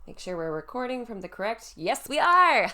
Make sure we're recording from the correct... Yes, we are!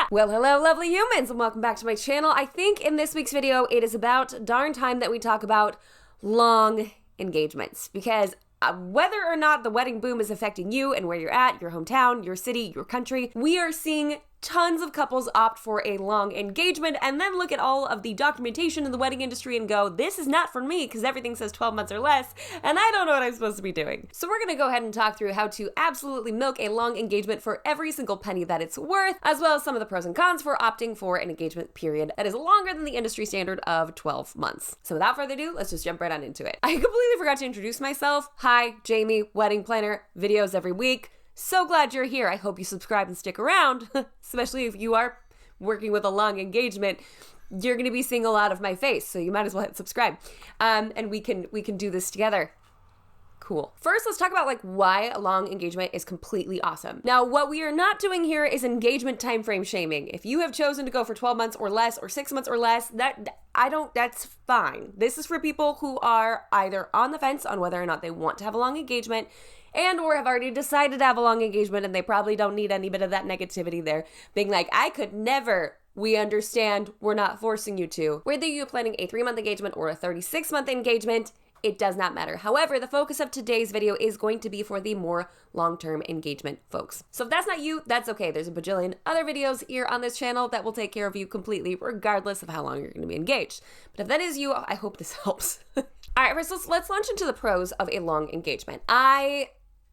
Well, hello, lovely humans, and welcome back to my channel. I think in this week's video, it is about darn time that we talk about long engagements. Because whether or not the wedding boom is affecting you and where you're at, your hometown, your city, your country, we are seeing tons of couples opt for a long engagement and then look at all of the documentation in the wedding industry and go, this is not for me because everything says 12 months or less and I don't know what I'm supposed to be doing. So we're going to go ahead and talk through how to absolutely milk a long engagement for every single penny that it's worth, as well as some of the pros and cons for opting for an engagement period that is longer than the industry standard of 12 months. So without further ado, let's just jump right on into it. I completely forgot to introduce myself. Hi, Jamie, wedding planner, videos every week. So glad you're here. I hope you subscribe and stick around, especially if you are working with a long engagement. You're going to be seeing a lot of my face, so you might as well hit subscribe. And we can do this together. Cool. First, let's talk about why a long engagement is completely awesome. Now, what we are not doing here is engagement timeframe shaming. If you have chosen to go for 12 months or less or 6 months or less, that's fine. This is for people who are either on the fence on whether or not they want to have a long engagement and or have already decided to have a long engagement and they probably don't need any bit of that negativity there, being like, I could never. We understand, we're not forcing you to. Whether you're planning a 3-month engagement or a 36-month engagement, it does not matter. However, the focus of today's video is going to be for the more long-term engagement folks. So if that's not you, that's okay. There's a bajillion other videos here on this channel that will take care of you completely, regardless of how long you're going to be engaged. But if that is you, I hope this helps. All right, first let's launch into the pros of a long engagement.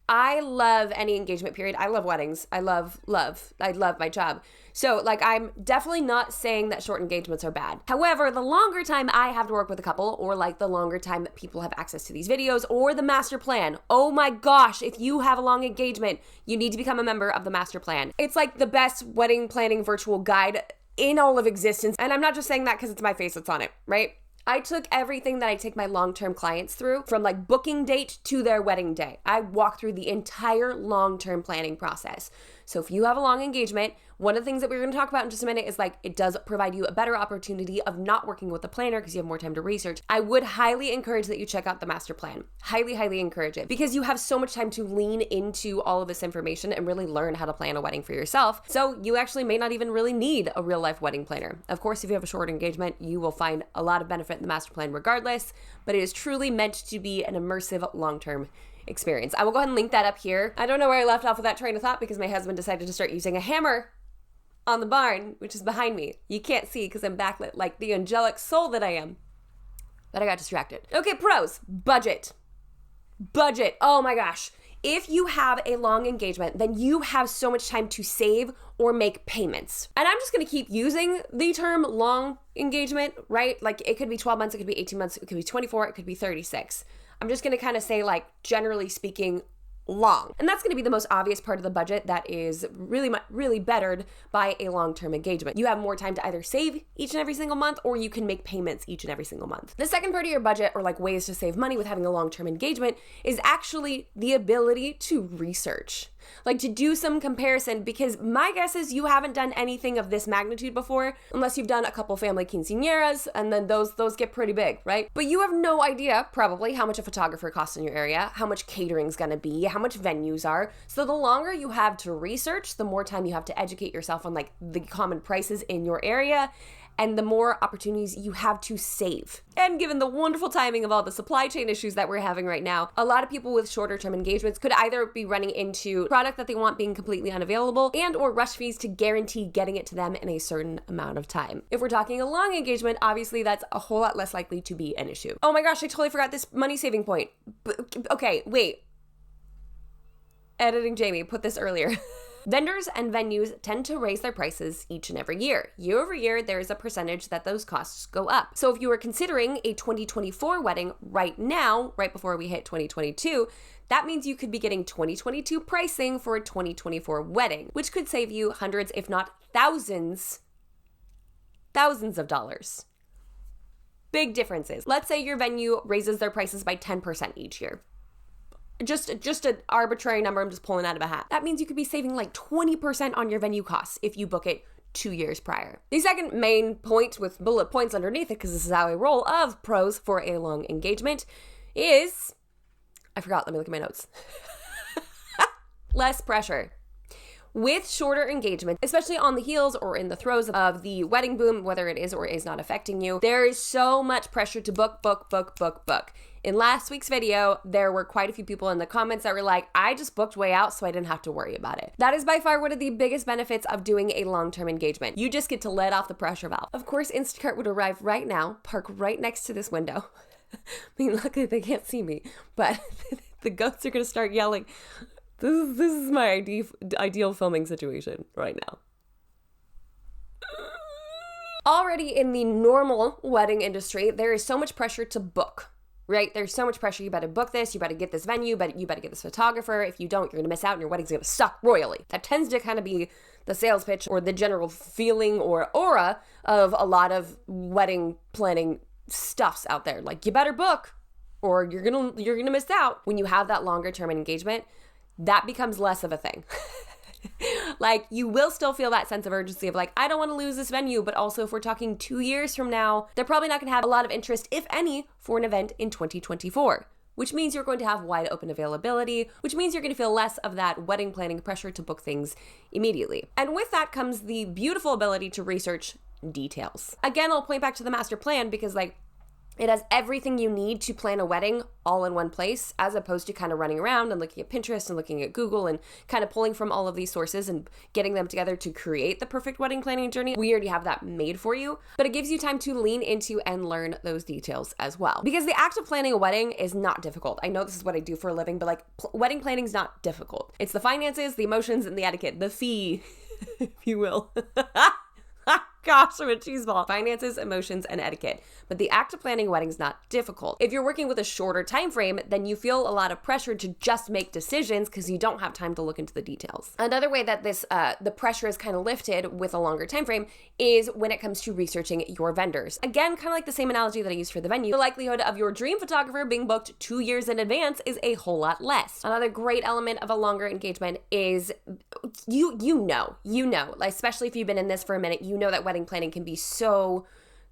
I love any engagement period. I love weddings. I love my job. So I'm definitely not saying that short engagements are bad. However, the longer time I have to work with a couple, or the longer time that people have access to these videos or the master plan. Oh my gosh, if you have a long engagement, you need to become a member of the master plan. It's the best wedding planning virtual guide in all of existence. And I'm not just saying that because it's my face that's on it, right? I took everything that I take my long-term clients through from booking date to their wedding day. I walk through the entire long-term planning process. So if you have a long engagement, one of the things that we're going to talk about in just a minute is it does provide you a better opportunity of not working with a planner because you have more time to research. I would highly encourage that you check out the master plan. Highly, highly encourage it because you have so much time to lean into all of this information and really learn how to plan a wedding for yourself. So you actually may not even really need a real life wedding planner. Of course, if you have a short engagement, you will find a lot of benefit in the master plan regardless, but it is truly meant to be an immersive long-term experience. I will go ahead and link that up here. I don't know where I left off with that train of thought because my husband decided to start using a hammer on the barn, which is behind me. You can't see because I'm backlit like the angelic soul that I am. But I got distracted. Okay, pros. Budget. Oh my gosh. If you have a long engagement, then you have so much time to save or make payments. And I'm just going to keep using the term long engagement, right? It could be 12 months, it could be 18 months, it could be 24, it could be 36. I'm just going to kind of say generally speaking, long. And that's going to be the most obvious part of the budget that is really bettered by a long-term engagement. You have more time to either save each and every single month or you can make payments each and every single month. The second part of your budget, or ways to save money with having a long-term engagement, is actually the ability to research. To do some comparison, because my guess is you haven't done anything of this magnitude before, unless you've done a couple family quinceañeras, and then those get pretty big, right? But you have no idea, probably, how much a photographer costs in your area, how much catering's gonna be, how much venues are. So the longer you have to research, the more time you have to educate yourself on the common prices in your area, and the more opportunities you have to save. And given the wonderful timing of all the supply chain issues that we're having right now, a lot of people with shorter term engagements could either be running into product that they want being completely unavailable and or rush fees to guarantee getting it to them in a certain amount of time. If we're talking a long engagement, obviously that's a whole lot less likely to be an issue. Oh my gosh, I totally forgot this money saving point. Okay, wait. Editing Jamie, put this earlier. Vendors and venues tend to raise their prices each and every year. Year over year, there is a percentage that those costs go up. So if you were considering a 2024 wedding right now, right before we hit 2022, that means you could be getting 2022 pricing for a 2024 wedding, which could save you hundreds, if not thousands of dollars. Big differences. Let's say your venue raises their prices by 10% each year. Just an arbitrary number I'm just pulling out of a hat. That means you could be saving 20% on your venue costs if you book it 2 years prior. The second main point with bullet points underneath it, because this is how I roll, of pros for a long engagement is, I forgot, let me look at my notes. Less pressure. with shorter engagements, especially on the heels or in the throes of the wedding boom, whether it is or is not affecting you, there is so much pressure to book. In last week's video, there were quite a few people in the comments that were like, I just booked way out so I didn't have to worry about it. That is by far one of the biggest benefits of doing a long-term engagement. You just get to let off the pressure valve. Of course, Instacart would arrive right now, park right next to this window. I mean, luckily they can't see me, but the goats are gonna start yelling. This is my ideal filming situation right now. Already in the normal wedding industry, there is so much pressure to book, right? There's so much pressure. You better book this. You better get this venue, but you better get this photographer. If you don't, you're going to miss out and your wedding's going to suck royally. That tends to kind of be the sales pitch or the general feeling or aura of a lot of wedding planning stuffs out there. Like, you better book or you're going to miss out. When you have that longer term engagement, that becomes less of a thing. Like, you will still feel that sense of urgency of like, I don't want to lose this venue, but also if we're talking 2 years from now, they're probably not going to have a lot of interest, if any, for an event in 2024, which means you're going to have wide open availability, which means you're going to feel less of that wedding planning pressure to book things immediately. And with that comes the beautiful ability to research details. Again, I'll point back to the master plan because like, it has everything you need to plan a wedding all in one place, as opposed to kind of running around and looking at Pinterest and looking at Google and kind of pulling from all of these sources and getting them together to create the perfect wedding planning journey. We already have that made for you, but it gives you time to lean into and learn those details as well. Because the act of planning a wedding is not difficult. I know this is what I do for a living, but like wedding planning is not difficult. It's the finances, the emotions, and the etiquette, the fee, if you will. Gosh, I'm a cheeseball. Finances, emotions, and etiquette. But the act of planning a wedding is not difficult. If you're working with a shorter time frame, then you feel a lot of pressure to just make decisions because you don't have time to look into the details. Another way that this the pressure is kind of lifted with a longer time frame is when it comes to researching your vendors. Again, kind of like the same analogy that I used for the venue. The likelihood of your dream photographer being booked 2 years in advance is a whole lot less. Another great element of a longer engagement is you know, like, especially if you've been in this for a minute, you know that wedding planning can be so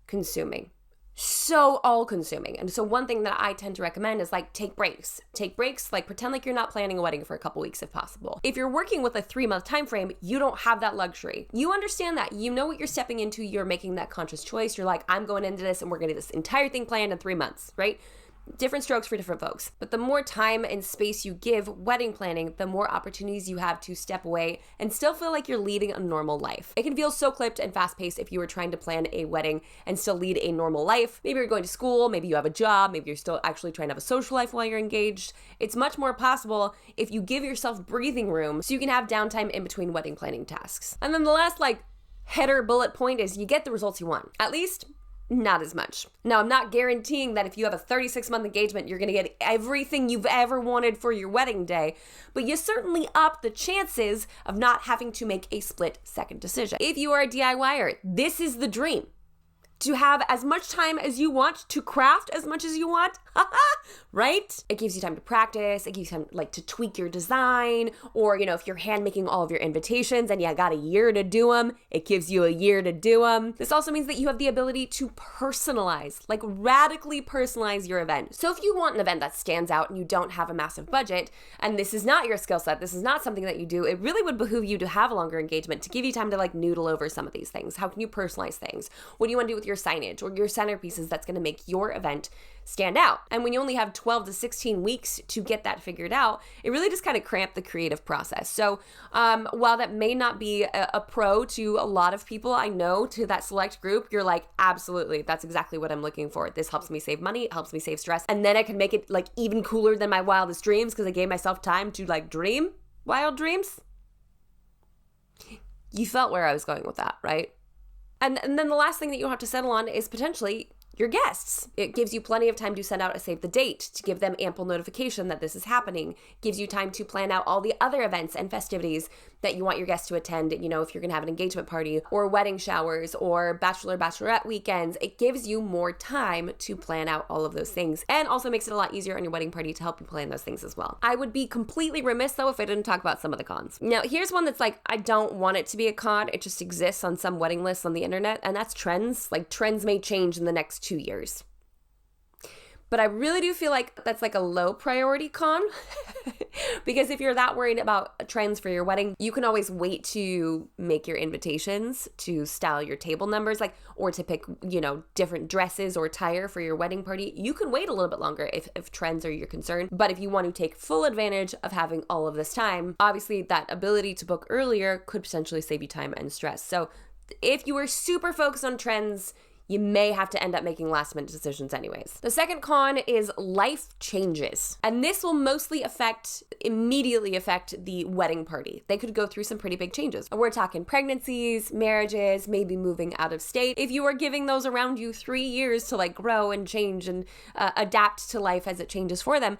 consuming, so all-consuming. And so one thing that I tend to recommend is like take breaks, like pretend like you're not planning a wedding for a couple weeks if possible. If you're working with a 3-month time frame, you don't have that luxury. You understand that. You know what you're stepping into. You're making that conscious choice. You're like, I'm going into this and we're going to get this entire thing planned in 3 months, right? Different strokes for different folks. But the more time and space you give wedding planning, the more opportunities you have to step away and still feel like you're leading a normal life. It can feel so clipped and fast-paced if you were trying to plan a wedding and still lead a normal life. Maybe you're going to school, maybe you have a job, maybe you're still actually trying to have a social life while you're engaged. It's much more possible if you give yourself breathing room so you can have downtime in between wedding planning tasks. And then the last header bullet point is you get the results you want. At least not as much. Now, I'm not guaranteeing that if you have a 36-month engagement, you're going to get everything you've ever wanted for your wedding day, but you certainly up the chances of not having to make a split-second decision. If you are a DIYer, this is the dream. To have as much time as you want, to craft as much as you want, right? It gives you time to practice, it gives you time to tweak your design, or if you're hand making all of your invitations and you got a year to do them, it gives you a year to do them. This also means that you have the ability to personalize, radically personalize your event. So if you want an event that stands out and you don't have a massive budget, and this is not your skill set, this is not something that you do, it really would behoove you to have a longer engagement to give you time to noodle over some of these things. How can you personalize things? What do you want to do with your signage or your centerpieces that's going to make your event stand out? And when you only have 12 to 16 weeks to get that figured out, it really just kind of cramped the creative process. So while that may not be a pro to a lot of people I know, to that select group, you're like, absolutely, that's exactly what I'm looking for. This helps me save money, it helps me save stress, and then I can make it even cooler than my wildest dreams because I gave myself time to dream wild dreams. You felt where I was going with that, right? And then the last thing that you have to settle on is potentially your guests. It gives you plenty of time to send out a save the date, to give them ample notification that this is happening. Gives you time to plan out all the other events and festivities that you want your guests to attend. If you're going to have an engagement party or wedding showers or bachelorette weekends, it gives you more time to plan out all of those things, and also makes it a lot easier on your wedding party to help you plan those things as well. I would be completely remiss though if I didn't talk about some of the cons. Now, here's one that's I don't want it to be a con. It just exists on some wedding lists on the internet, and that's trends. Trends may change in the next 2 years. But I really do feel like that's like a low priority con because if you're that worried about trends for your wedding, you can always wait to make your invitations, to style your table numbers, like, or to pick, different dresses or attire for your wedding party. You can wait a little bit longer if trends are your concern. But if you want to take full advantage of having all of this time, obviously that ability to book earlier could potentially save you time and stress. So if you are super focused on trends, you may have to end up making last minute decisions anyways. The second con is life changes. And this will mostly immediately affect the wedding party. They could go through some pretty big changes. We're talking pregnancies, marriages, maybe moving out of state. If you are giving those around you 3 years to like grow and change and adapt to life as it changes for them,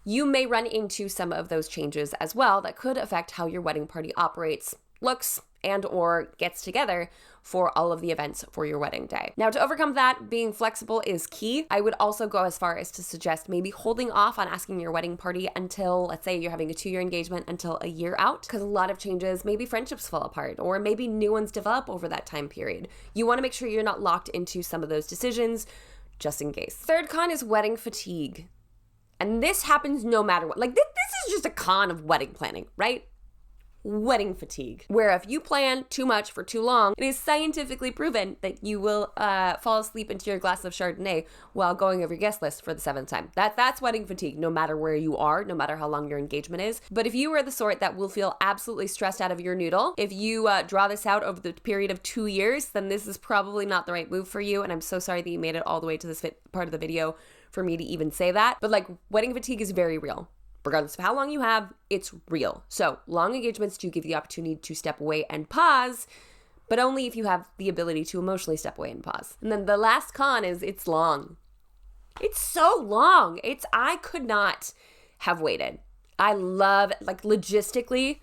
you may run into some of those changes as well that could affect how your wedding party operates, looks, and or gets together for all of the events for your wedding day. Now, to overcome that, being flexible is key. I would also go as far as to suggest maybe holding off on asking your wedding party until, let's say you're having a 2-year engagement, until a year out, because a lot of changes, maybe friendships fall apart, or maybe new ones develop over that time period. You want to make sure you're not locked into some of those decisions, just in case. Third con is wedding fatigue. And this happens no matter what. Like, this is just a con of wedding planning, right? Wedding fatigue, where if you plan too much for too long, it is scientifically proven that you will fall asleep into your glass of Chardonnay while going over your guest list for the 7th time. That's wedding fatigue, no matter where you are, no matter how long your engagement is. But if you are the sort that will feel absolutely stressed out of your noodle, if you draw this out over the period of 2 years, then this is probably not the right move for you. And I'm so sorry that you made it all the way to this part of the video for me to even say that. But like, wedding fatigue is very real. Regardless of how long you have, it's real. So long engagements do give you the opportunity to step away and pause, but only if you have the ability to emotionally step away and pause. And then the last con is it's long. It's so long. I could not have waited. I love, like, logistically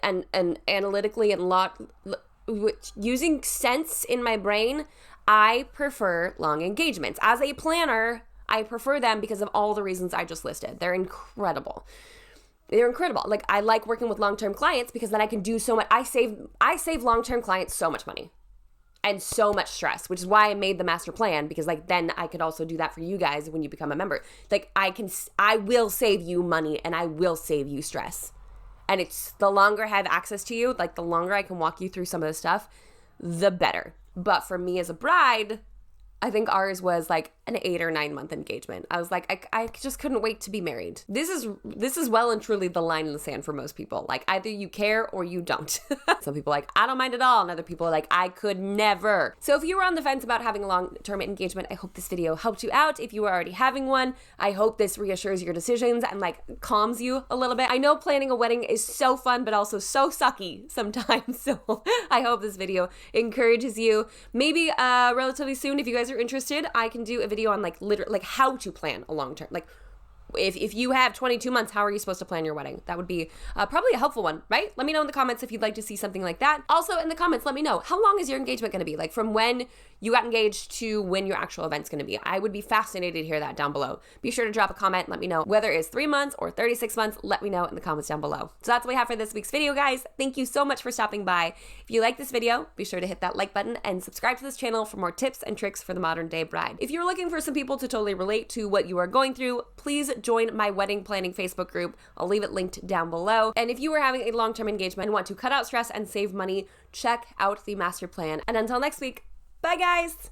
and analytically and using sense in my brain, I prefer long engagements. As a planner, I prefer them because of all the reasons I just listed. They're incredible. Like, I like working with long-term clients because then I can do so much. I save long-term clients so much money and so much stress, which is why I made the master plan, because like then I could also do that for you guys when you become a member. Like, I will save you money and I will save you stress. And it's the longer I have access to you, like the longer I can walk you through some of the stuff, the better. But for me as a bride, I think ours was like an 8 or 9 month engagement. I was like, I just couldn't wait to be married. This is well and truly the line in the sand for most people. Like, either you care or you don't. Some people are like, I don't mind at all. And other people are like, I could never. So if you were on the fence about having a long-term engagement, I hope this video helped you out. If you were already having one, I hope this reassures your decisions and like calms you a little bit. I know planning a wedding is so fun, but also so sucky sometimes. So I hope this video encourages you. Maybe relatively soon, if you guys are interested, I can do a video on like how to plan a long term. Like, if you have 22 months, how are you supposed to plan your wedding? That would be probably a helpful one, right? Let me know in the comments if you'd like to see something like that. Also in the comments, let me know, how long is your engagement going to be? Like, from when you got engaged to when your actual event's going to be. I would be fascinated to hear that down below. Be sure to drop a comment. Let me know whether it's 3 months or 36 months. Let me know in the comments down below. So that's what we have for this week's video, guys. Thank you so much for stopping by. If you like this video, be sure to hit that like button and subscribe to this channel for more tips and tricks for the modern day bride. If you're looking for some people to totally relate to what you are going through, please join my wedding planning Facebook group. I'll leave it linked down below. And if you are having a long-term engagement and want to cut out stress and save money, check out the master plan. And until next week, bye guys!